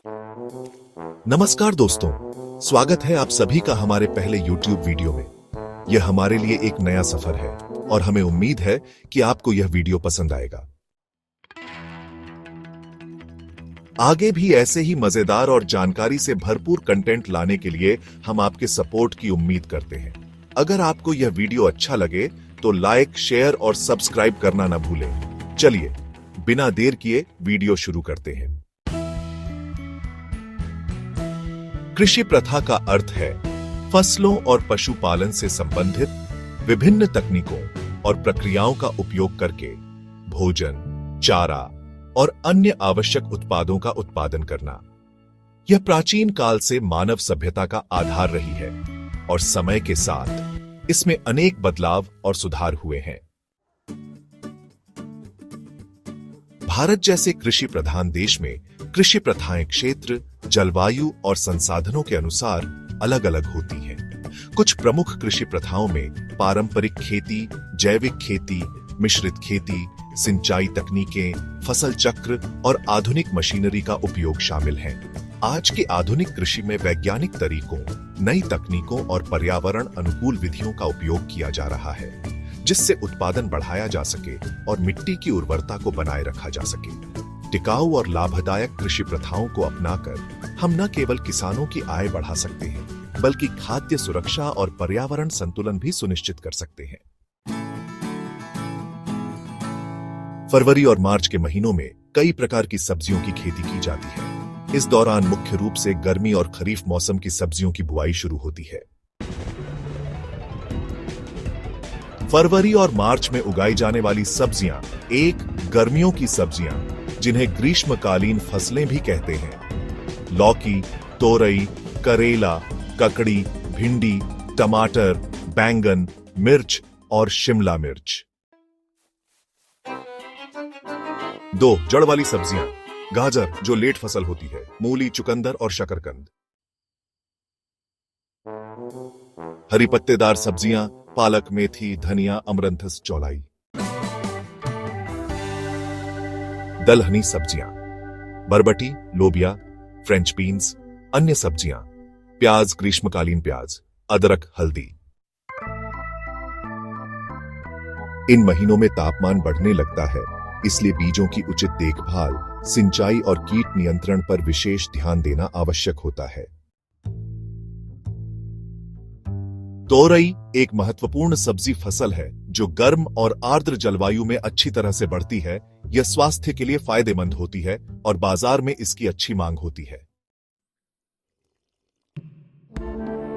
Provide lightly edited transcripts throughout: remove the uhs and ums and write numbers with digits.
नमस्कार दोस्तों, स्वागत है आप सभी का हमारे पहले YouTube वीडियो में। यह हमारे लिए एक नया सफर है और हमें उम्मीद है कि आपको यह वीडियो पसंद आएगा। आगे भी ऐसे ही मजेदार और जानकारी से भरपूर कंटेंट लाने के लिए हम आपके सपोर्ट की उम्मीद करते हैं। अगर आपको यह वीडियो अच्छा लगे तो लाइक, शेयर और सब्सक्राइब करना न भूलें। चलिए बिना देर किए वीडियो शुरू करते हैं। कृषि प्रथा का अर्थ है फसलों और पशुपालन से संबंधित विभिन्न तकनीकों और प्रक्रियाओं का उपयोग करके भोजन, चारा और अन्य आवश्यक उत्पादों का उत्पादन करना। यह प्राचीन काल से मानव सभ्यता का आधार रही है और समय के साथ इसमें अनेक बदलाव और सुधार हुए हैं। भारत जैसे कृषि प्रधान देश में कृषि प्रथाएं क्षेत्र, जलवायु और संसाधनों के अनुसार अलग अलग होती हैं। कुछ प्रमुख कृषि प्रथाओं में पारंपरिक खेती, जैविक खेती, मिश्रित खेती, सिंचाई तकनीकें, फसल चक्र और आधुनिक मशीनरी का उपयोग शामिल हैं। आज के आधुनिक कृषि में वैज्ञानिक तरीकों, नई तकनीकों और पर्यावरण अनुकूल विधियों का उपयोग किया जा रहा है, जिससे उत्पादन बढ़ाया जा सके और मिट्टी की उर्वरता को बनाए रखा जा सके। टिकाऊ और लाभदायक कृषि प्रथाओं को अपनाकर हम न केवल किसानों की आय बढ़ा सकते हैं, बल्कि खाद्य सुरक्षा और पर्यावरण संतुलन भी सुनिश्चित कर सकते हैं। फरवरी और मार्च के महीनों में कई प्रकार की सब्जियों की खेती की जाती है। इस दौरान मुख्य रूप से गर्मी और खरीफ मौसम की सब्जियों की बुआई शुरू होती है। फरवरी और मार्च में उगाई जाने वाली सब्जियां एक गर्मियों की सब्जियां, जिन्हें ग्रीष्मकालीन फसलें भी कहते हैं। लौकी, तोरई, करेला, ककड़ी, भिंडी, टमाटर, बैंगन, मिर्च और शिमला मिर्च। 2 जड़ वाली सब्जियां, गाजर जो लेट फसल होती है, मूली, चुकंदर और शकरकंद। हरी पत्तेदार सब्जियां, पालक, मेथी, धनिया, अमरंथस, चौलाई। दलहनी सब्जियां, बरबटी, लोबिया, फ्रेंच बीन्स, अन्य सब्जियां, प्याज, ग्रीष्मकालीन प्याज, अदरक, हल्दी। इन महीनों में तापमान बढ़ने लगता है, इसलिए बीजों की उचित देखभाल, सिंचाई और कीट नियंत्रण पर विशेष ध्यान देना आवश्यक होता है। तोरई एक महत्वपूर्ण सब्जी फसल है जो गर्म और आर्द्र जलवायु में अच्छी तरह से बढ़ती है। यह स्वास्थ्य के लिए फायदेमंद होती है और बाजार में इसकी अच्छी मांग होती है।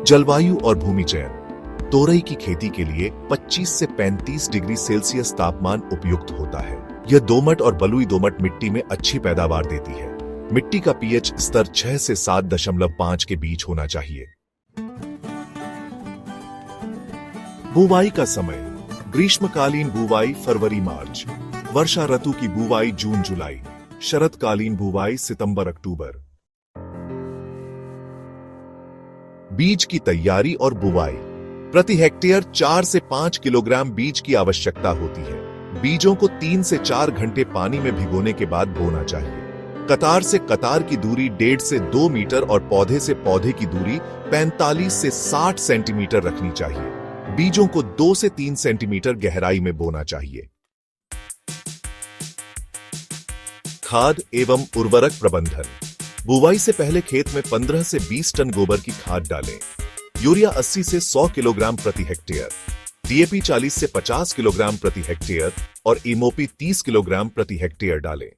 जलवायु और भूमि चयन। तोरई की खेती के लिए 25 से 35 डिग्री सेल्सियस तापमान उपयुक्त होता है। यह दोमट और बलुई दोमट मिट्टी में अच्छी पैदावार देती है। मिट्टी का पीएच स्तर 6 से 7.5 के बीच होना चाहिए। बुवाई का समय। ग्रीष्मकालीन बुवाई फरवरी मार्च, वर्षा ऋतु की बुवाई जून जुलाई, शरतकालीन बुवाई सितंबर अक्टूबर। बीज की तैयारी और बुवाई। प्रति हेक्टेयर 4 से 5 किलोग्राम बीज की आवश्यकता होती है। बीजों को 3 से 4 घंटे पानी में भिगोने के बाद बोना चाहिए। कतार से कतार की दूरी 1.5 से 2 मीटर और पौधे से पौधे की दूरी 45 से 60 सेंटीमीटर रखनी चाहिए। बीजों को 2 से 3 सेंटीमीटर गहराई में बोना चाहिए। खाद एवं उर्वरक प्रबंधन। बुवाई से पहले खेत में 15 से 20 टन गोबर की खाद डालें। यूरिया 80 से 100 किलोग्राम प्रति हेक्टेयर, डीएपी 40 से 50 किलोग्राम प्रति हेक्टेयर और एमओपी 30 किलोग्राम प्रति हेक्टेयर डालें।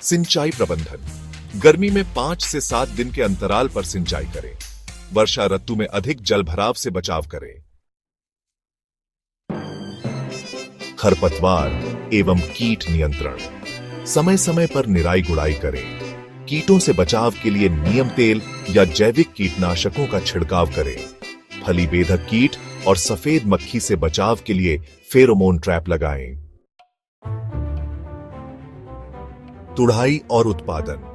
सिंचाई प्रबंधन। गर्मी में 5 से 7 दिन के अंतराल पर सिंचाई करें। वर्षा ऋतु में अधिक जल भराव से बचाव करें। खरपतवार एवं कीट नियंत्रण। समय समय पर निराई गुड़ाई करें। कीटों से बचाव के लिए नीम तेल या जैविक कीटनाशकों का छिड़काव करें। फली बेधक कीट और सफेद मक्खी से बचाव के लिए फेरोमोन ट्रैप लगाएं। तुड़ाई और उत्पादन।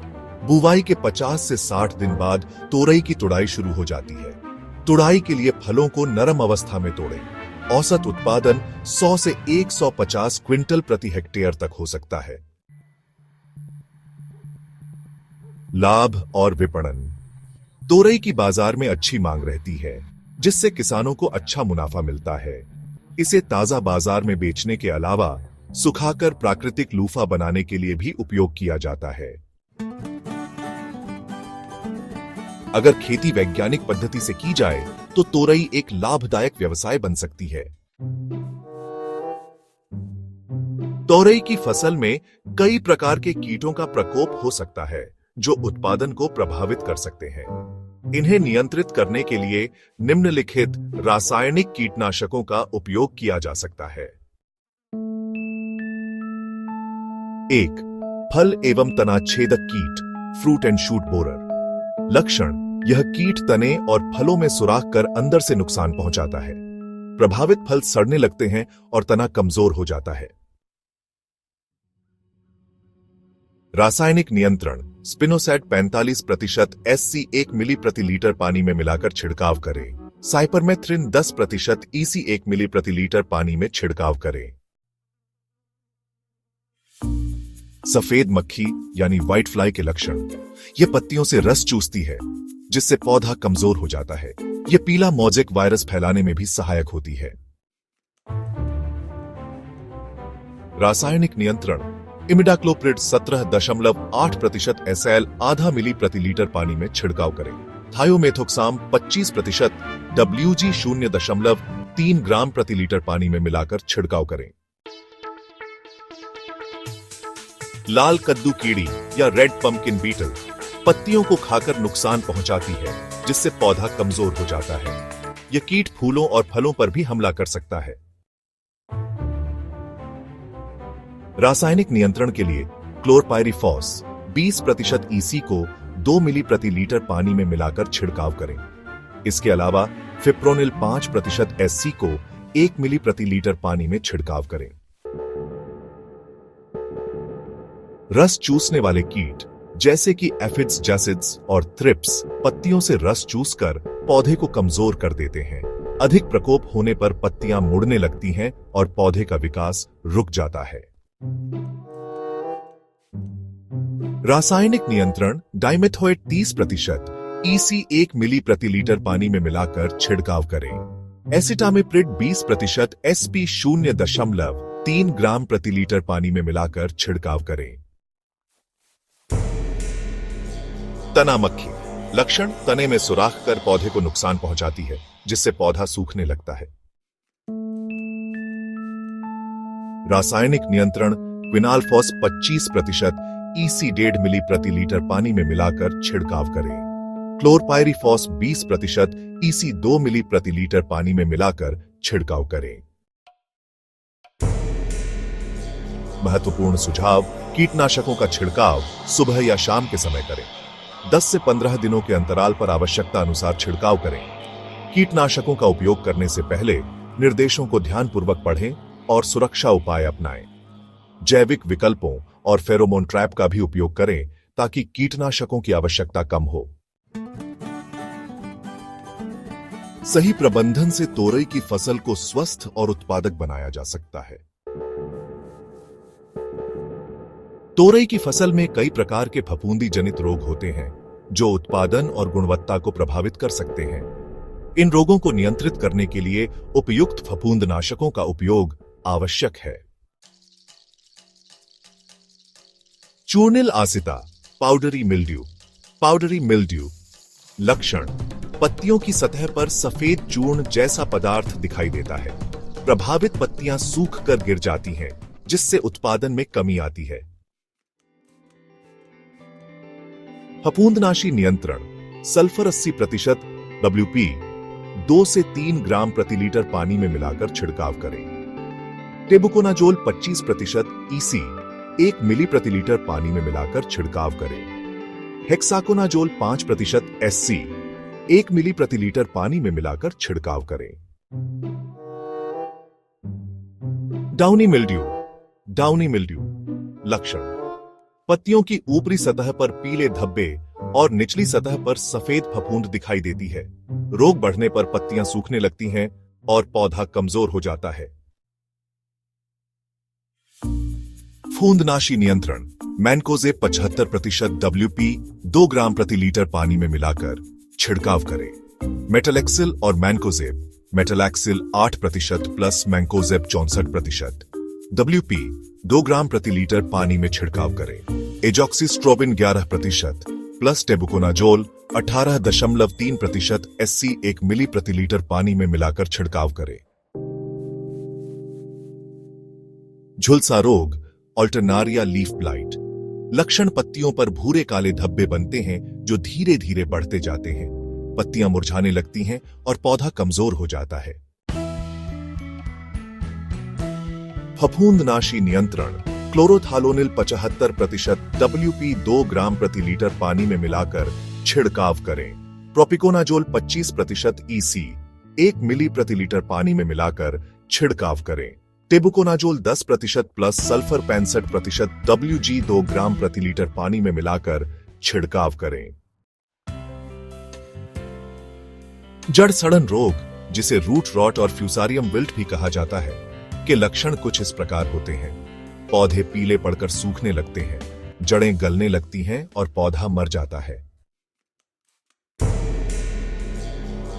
बुवाई के 50 से 60 दिन बाद तोरई की तुड़ाई शुरू हो जाती है। तुड़ाई के लिए फलों को नरम अवस्था में तोड़ें। औसत उत्पादन 100 से 150 क्विंटल प्रति हेक्टेयर तक हो सकता है। लाभ और विपणन। तोरई की बाजार में अच्छी मांग रहती है, जिससे किसानों को अच्छा मुनाफा मिलता है। इसे ताजा बाजार में बेचने के अलावा सुखाकर प्राकृतिक लूफा बनाने के लिए भी उपयोग किया जाता है। अगर खेती वैज्ञानिक पद्धति से की जाए तो तोरई एक लाभदायक व्यवसाय बन सकती है। तोरई की फसल में कई प्रकार के कीटों का प्रकोप हो सकता है, जो उत्पादन को प्रभावित कर सकते हैं। इन्हें नियंत्रित करने के लिए निम्नलिखित रासायनिक कीटनाशकों का उपयोग किया जा सकता है। 1. फल एवं तना छेदक कीट, फ्रूट एंड शूट बोरर। लक्षण: यह कीट तने और फलों में सुराख कर अंदर से नुकसान पहुंचाता है। प्रभावित फल सड़ने लगते हैं और तना कमजोर हो जाता है। रासायनिक नियंत्रण: स्पिनोसैट 45% SC 1 मिली प्रति लीटर पानी में मिलाकर छिड़काव करें। साइपरमेथ्रिन 10% EC 1 मिली प्रति लीटर पानी में छिड़काव करें। सफेद मक्खी यानी व्हाइट फ्लाई के लक्षण: यह पत्तियों से रस चूसती है, जिससे पौधा कमजोर हो जाता है। यह पीला मोज़ेक वायरस फैलाने में भी सहायक होती है। रासायनिक नियंत्रण: इमिडाक्लोप्रिड 17.8% SL आधा मिली प्रति लीटर पानी में छिड़काव करें। थायोमेथोक्साम 25% WG 0.3 ग्राम प्रति लीटर पानी में मिलाकर छिड़काव करें। लाल कद्दू कीड़ी या रेड पंपकिन बीटल पत्तियों को खाकर नुकसान पहुंचाती है, जिससे पौधा कमजोर हो जाता है। यह कीट फूलों और फलों पर भी हमला कर सकता है। रासायनिक नियंत्रण के लिए क्लोरपाइरिफॉस 20% EC को 2 मिली प्रति लीटर पानी में मिलाकर छिड़काव करें। इसके अलावा फिप्रोनिल 5% SC को 1 मिली प्रति लीटर पानी में छिड़काव करें। रस चूसने वाले कीट जैसे कि एफिड्स जैसिड्स और थ्रिप्स पत्तियों से रस चूसकर पौधे को कमजोर कर देते हैं। अधिक प्रकोप होने पर पत्तियां मुड़ने लगती हैं और पौधे का विकास रुक जाता है। रासायनिक नियंत्रण: डाइमेथोएट 30% EC 1 मिली प्रति लीटर पानी में मिलाकर छिड़काव करें। एसिटामिप्रिड 20% SP 0.3 ग्राम प्रति लीटर पानी में मिलाकर छिड़काव करें। तना मक्खी। लक्षण: तने में सुराख कर पौधे को नुकसान पहुंचाती है, जिससे पौधा सूखने लगता है। रासायनिक नियंत्रण: क्विनालफॉस 25% EC 1.5 मिली प्रति लीटर पानी में मिलाकर छिड़काव करें। क्लोरपाइरिफॉस 20% EC 2 मिली प्रति लीटर पानी में मिलाकर छिड़काव करें। महत्वपूर्ण सुझाव: कीटनाशकों का छिड़काव सुबह या शाम के समय करें। 10 से 15 दिनों के अंतराल पर आवश्यकता अनुसार छिड़काव करें। कीटनाशकों का उपयोग करने से पहले निर्देशों को ध्यानपूर्वक पढ़ें और सुरक्षा उपाय अपनाएं। जैविक विकल्पों और फेरोमोन ट्रैप का भी उपयोग करें ताकि कीटनाशकों की आवश्यकता कम हो। सही प्रबंधन से तोरई की फसल को स्वस्थ और उत्पादक बनाया जा सकता है। तोरई की फसल में कई प्रकार के फफूंदी जनित रोग होते हैं, जो उत्पादन और गुणवत्ता को प्रभावित कर सकते हैं। इन रोगों को नियंत्रित करने के लिए उपयुक्त फफूंदनाशकों का उपयोग आवश्यक है। चूर्निल आसिता, पाउडरी मिल्ड्यू। पाउडरी मिल्ड्यू लक्षण: पत्तियों की सतह पर सफेद चूर्ण जैसा पदार्थ दिखाई देता है। प्रभावित पत्तियां सूख कर गिर जाती हैं, जिससे उत्पादन में कमी आती है। फफूंदनाशी नियंत्रण: सल्फर 80% WP 2 से 3 ग्राम प्रति लीटर पानी में मिलाकर छिड़काव करें। टेबुकोनाजोल 25% EC 1 मिली प्रति लीटर पानी में मिलाकर छिड़काव करें। हेक्साकोनाजोल 5% SC 1 मिली प्रति लीटर पानी में मिलाकर छिड़काव करें। Downy mildew. डाउनी मिल्ड्यू लक्षण: पत्तियों की ऊपरी सतह पर पीले धब्बे और निचली सतह पर सफेद फफूंद दिखाई देती है। रोग बढ़ने पर पत्तियां सूखने लगती हैं और पौधा कमजोर हो जाता है। फफूंदनाशी नियंत्रण: मैनकोजेब 75% WP 2 ग्राम प्रति लीटर पानी में मिलाकर छिड़काव करें। मेटलैक्सिल और मैनकोजेब, मेटलैक्सिल 8% प्लस मैनकोजेब 64%, WP 2 ग्राम प्रति लीटर पानी में छिड़काव करें। एजॉक्सीस्ट्रोबिन 11% प्लस टेबुकोनाजोल 18.3% SC 1 मिली प्रति लीटर पानी में मिलाकर छिड़काव करें। झुलसा रोग, ऑल्टरनारिया लीफ ब्लाइट। लक्षण पत्तियों पर भूरे काले धब्बे बनते हैं जो धीरे धीरे बढ़ते जाते हैं। पत्तियां मुरझाने लगती हैं और पौधा कमजोर हो जाता है। फफूंदनाशी नियंत्रण, क्लोरोथालोनिल 75% WP 2 ग्राम प्रति लीटर पानी में मिलाकर छिड़काव करें। प्रोपिकोनाजोल 25% EC 1 मिली प्रति लीटर पानी में मिलाकर छिड़काव करें। टेबुकोनाजोल 10% प्लस सल्फर 65% WG 2 ग्राम प्रति लीटर पानी में मिलाकर छिड़काव करें। जड़ सड़न रोग, जिसे रूट रॉट और फ्यूसारियम विल्ट भी कहा जाता है, के लक्षण कुछ इस प्रकार होते हैं। पौधे पीले पड़कर सूखने लगते हैं, जड़ें गलने लगती हैं और पौधा मर जाता है।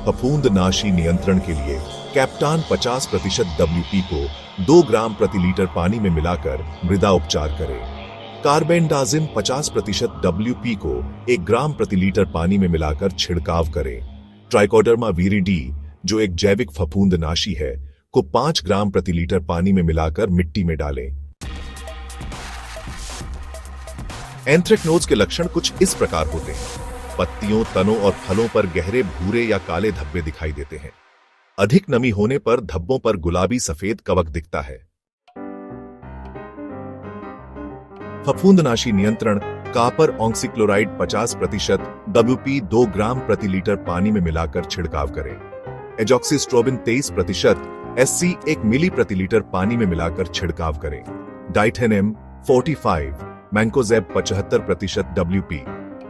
फफूंदनाशी नियंत्रण के लिए कैप्टान 50% WP को 2 ग्राम प्रति लीटर पानी में मिलाकर मृदा उपचार करें। कार्बेंडाजिम 50% WP को 1 ग्राम प्रति लीटर पानी में मिलाकर छिड़काव करें। ट्राइकोडर्मा विरिडी, जो एक जैविक फफूंदनाशी है, को 5 ग्राम प्रति लीटर पानी में मिलाकर मिट्टी में डालें। एंथ्रेक्नोज के लक्षण कुछ इस प्रकार होते हैं। पत्तियों, तनों और फलों पर गहरे भूरे या काले धब्बे दिखाई देते हैं। अधिक नमी होने पर धब्बों पर गुलाबी सफेद कवक दिखता है। फफूंदनाशी नियंत्रण, कॉपर ऑक्सीक्लोराइड 50% WP 2 ग्राम प्रति लीटर पानी में मिलाकर छिड़काव करें। एजॉक्सीस्ट्रोबिन 23% SC 1 मिली प्रति लीटर पानी में मिलाकर छिड़काव करें। डाइथेनेम 45, मैनकोजेब 75% WP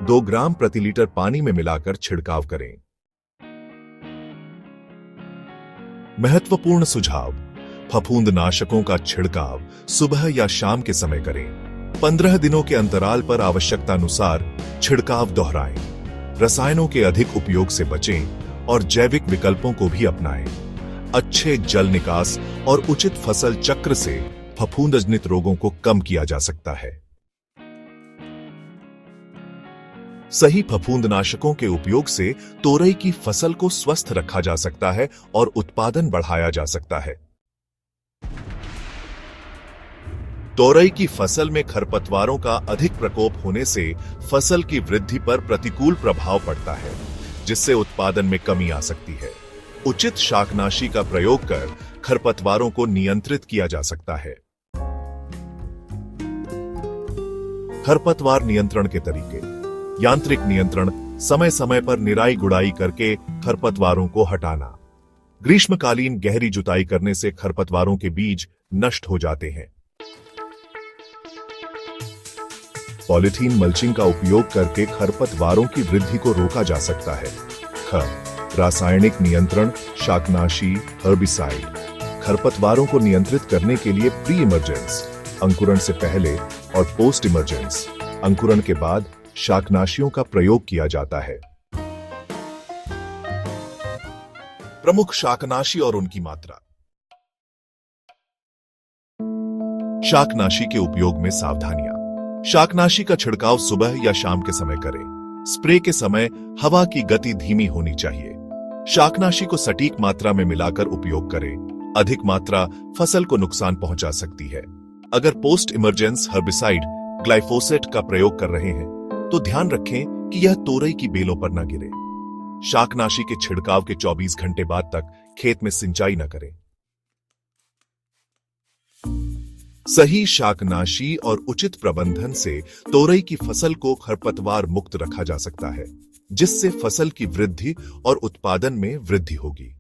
2 ग्राम प्रति लीटर पानी में मिलाकर छिड़काव करें। महत्वपूर्ण सुझाव: फफूंदनाशकों का छिड़काव सुबह या शाम के समय करें। 15 दिनों के अंतराल पर आवश्यकतानुसार छिड़काव दोहराएं। रसायनों के अधिक उपयोग से बचें और जैविक विकल्पों को भी अपनाएं। अच्छे जल निकास और उचित फसल चक्र से फफूंदजनित रोगों को कम किया जा सकता है। सही फफूंदनाशकों के उपयोग से तोरई की फसल को स्वस्थ रखा जा सकता है और उत्पादन बढ़ाया जा सकता है। तोरई की फसल में खरपतवारों का अधिक प्रकोप होने से फसल की वृद्धि पर प्रतिकूल प्रभाव पड़ता है, जिससे उत्पादन में कमी आ सकती है। उचित शाकनाशी का प्रयोग कर खरपतवारों को नियंत्रित किया जा सकता है। खरपतवार नियंत्रण के तरीके: यांत्रिक नियंत्रण, समय समय पर निराई गुड़ाई करके खरपतवारों को हटाना। ग्रीष्मकालीन गहरी जुताई करने से खरपतवारों के बीज नष्ट हो जाते हैं। पॉलीथीन मल्चिंग का उपयोग करके खरपतवारों की वृद्धि को रोका जा सकता है। रासायनिक नियंत्रण, शाकनाशी, हर्बिसाइड। खरपतवारों को नियंत्रित करने के लिए प्री इमर्जेंस, अंकुरण से पहले, और पोस्ट इमर्जेंस, अंकुरण के बाद शाकनाशियों का प्रयोग किया जाता है। प्रमुख शाकनाशी और उनकी मात्रा। शाकनाशी के उपयोग में सावधानियां: शाकनाशी का छिड़काव सुबह या शाम के समय करें। स्प्रे के समय हवा की गति धीमी होनी चाहिए। शाकनाशी को सटीक मात्रा में मिलाकर उपयोग करें। अधिक मात्रा फसल को नुकसान पहुंचा सकती है। अगर पोस्ट इमरजेंस हर्बिसाइड ग्लाइफोसेट का प्रयोग कर रहे हैं तो ध्यान रखें कि यह तोरई की बेलों पर न गिरे। शाकनाशी के छिड़काव के 24 घंटे बाद तक खेत में सिंचाई न करें। सही शाकनाशी और उचित प्रबंधन से तोरई की फसल को खरपतवार मुक्त रखा जा सकता है, जिससे फसल की वृद्धि और उत्पादन में वृद्धि होगी।